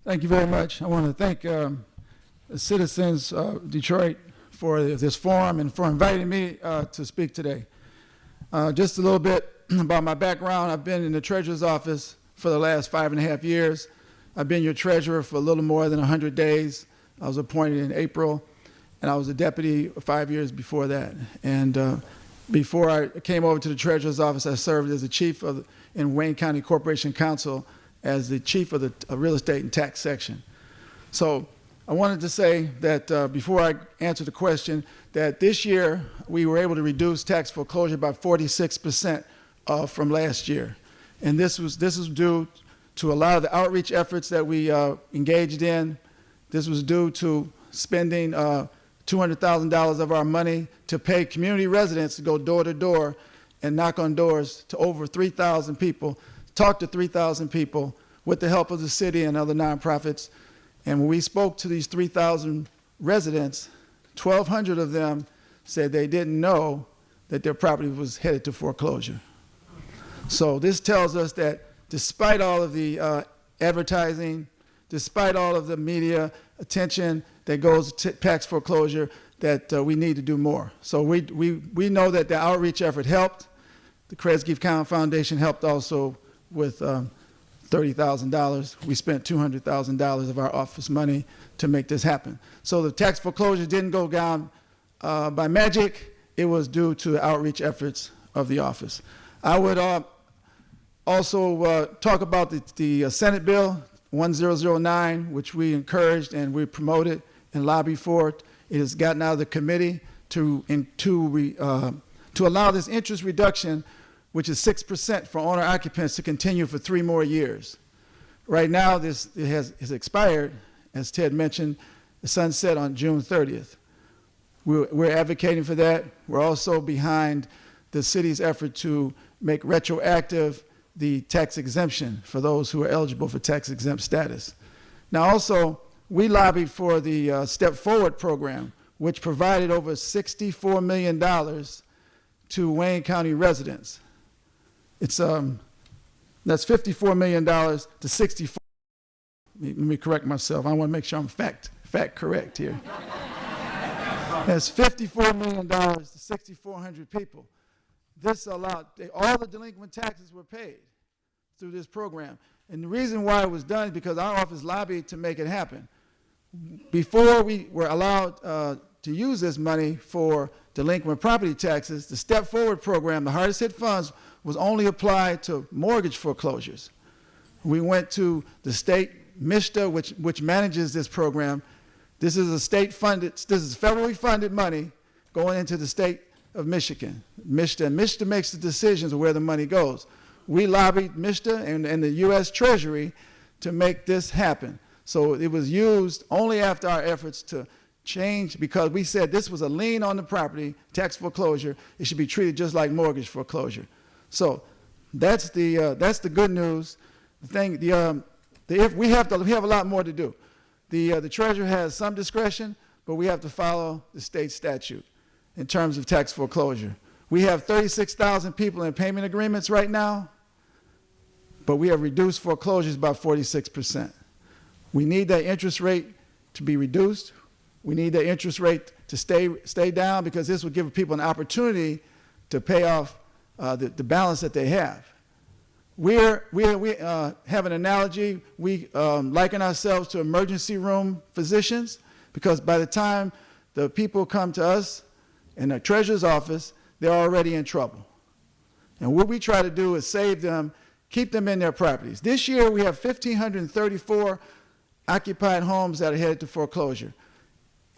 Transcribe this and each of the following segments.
Thank you very much. I want to thank the citizens of Detroit for this forum and for inviting me to speak today. Just a little bit about my background. I've been in the Treasurer's office for the last 5.5 years. I've been your treasurer for a little more than 100 days. I was appointed in April, and I was a deputy 5 years before that. And before I came over to the Treasurer's office, I served as the chief in Wayne County Corporation Council as the chief of the real estate and tax section. So I wanted to say that before I answer the question, that this year we were able to reduce tax foreclosure by 46% from last year. And this was due to a lot of the outreach efforts that we engaged in. This was due to spending $200,000 of our money to pay community residents to go door to door and knock on doors to over 3,000 people, talk to 3,000 people with the help of the city and other nonprofits. And when we spoke to these 3,000 residents, 1,200 of them said they didn't know that their property was headed to foreclosure. So this tells us that despite all of the advertising, despite all of the media attention that goes to tax foreclosure, that we need to do more. So we know that the outreach effort helped. The Kresge County Foundation helped also with $30,000. We spent $200,000 of our office money to make this happen. So the tax foreclosure didn't go down by magic. It was due to the outreach efforts of the office. I would also talk about the Senate Bill 1009, which we encouraged and we promoted and lobbied for. It has gotten out of the committee to allow this interest reduction, which is 6% for owner occupants, to continue for 3 more years. Right now, it has expired, as Ted mentioned, the sunset on June 30th. We're advocating for that. We're also behind the city's effort to make retroactive the tax exemption for those who are eligible for tax exempt status. Now also, we lobbied for the Step Forward program, which provided over $64 million to Wayne County residents. It's that's $54 million to 64. Let me correct myself. I want to make sure I'm fact correct here. That's $54 million to 6,400 people. This allowed, all the delinquent taxes were paid through this program. And the reason why it was done is because our office lobbied to make it happen. Before we were allowed to use this money for delinquent property taxes, the Step Forward program, the hardest hit funds, was only applied to mortgage foreclosures. We went to the state MISTA, which manages this program. This is a state-funded, this is federally funded money going into the state of Michigan. MISTA makes the decisions of where the money goes. We lobbied MISTA and the U.S. Treasury to make this happen. So it was used only after our efforts to change, because we said this was a lien on the property, tax foreclosure. It should be treated just like mortgage foreclosure. So that's the good news. The thing, we have a lot more to do. The treasurer has some discretion, but we have to follow the state statute in terms of tax foreclosure. We have 36,000 people in payment agreements right now, but we have reduced foreclosures by 46%. We need that interest rate to be reduced. We need that interest rate to stay down, because this will give people an opportunity to pay off the balance that they have. We have an analogy. We liken ourselves to emergency room physicians, because by the time the people come to us in the treasurer's office, they're already in trouble. And what we try to do is save them, keep them in their properties. This year we have 1,534 occupied homes that are headed to foreclosure,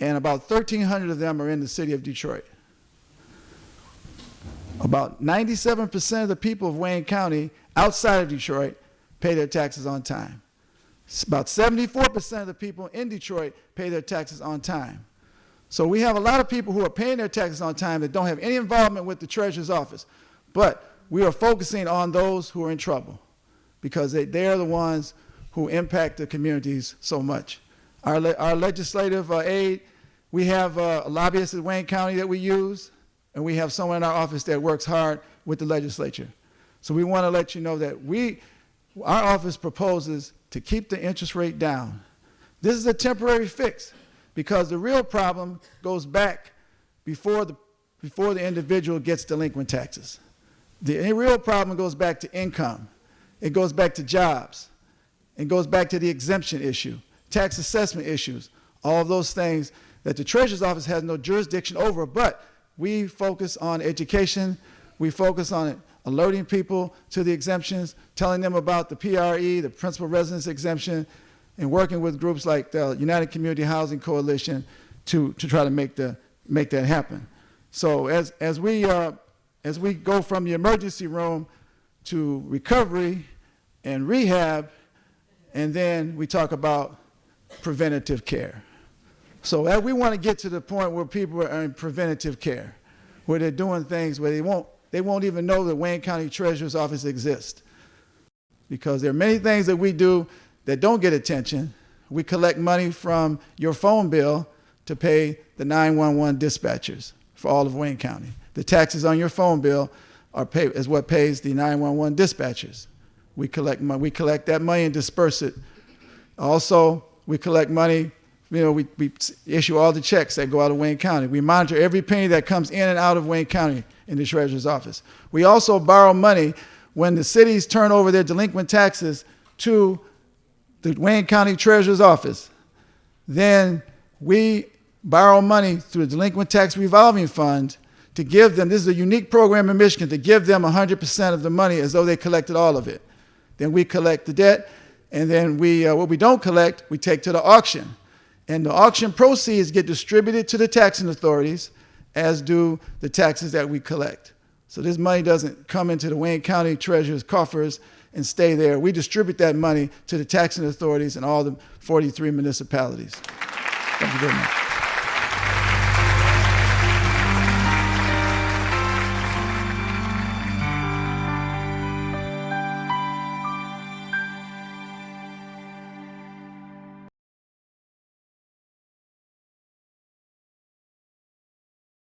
and about 1,300 of them are in the city of Detroit. About 97% of the people of Wayne County outside of Detroit pay their taxes on time. About 74% of the people in Detroit pay their taxes on time. So we have a lot of people who are paying their taxes on time that don't have any involvement with the treasurer's office. But we are focusing on those who are in trouble, because they're the ones who impact the communities so much. Our legislative aid, we have a lobbyist at Wayne County that we use, and we have someone in our office that works hard with the legislature. So we want to let you know that our office proposes to keep the interest rate down. This is a temporary fix because the real problem goes back before the individual gets delinquent taxes. The real problem goes back to income. It goes back to jobs. It goes back to the exemption issue, tax assessment issues, all of those things that the Treasurer's Office has no jurisdiction over, but we focus on education. We focus on alerting people to the exemptions, telling them about the PRE, the principal residence exemption, and working with groups like the United Community Housing Coalition to try to make that happen. So as we go from the emergency room to recovery and rehab, and then we talk about preventative care. So we want to get to the point where people are in preventative care, where they're doing things where they won't even know that Wayne County Treasurer's Office exists. Because there are many things that we do that don't get attention. We collect money from your phone bill to pay the 911 dispatchers for all of Wayne County. The taxes on your phone bill is what pays the 911 dispatchers. We collect that money and disperse it. Also, we collect money. We issue all the checks that go out of Wayne County. We monitor every penny that comes in and out of Wayne County in the Treasurer's Office. We also borrow money when the cities turn over their delinquent taxes to the Wayne County Treasurer's Office. Then we borrow money through the Delinquent Tax Revolving Fund to give them, this is a unique program in Michigan, to give them 100% of the money as though they collected all of it. Then we collect the debt, and then what we don't collect, we take to the auction. And the auction proceeds get distributed to the taxing authorities, as do the taxes that we collect. So this money doesn't come into the Wayne County Treasurer's coffers and stay there. We distribute that money to the taxing authorities in all the 43 municipalities. Thank you very much.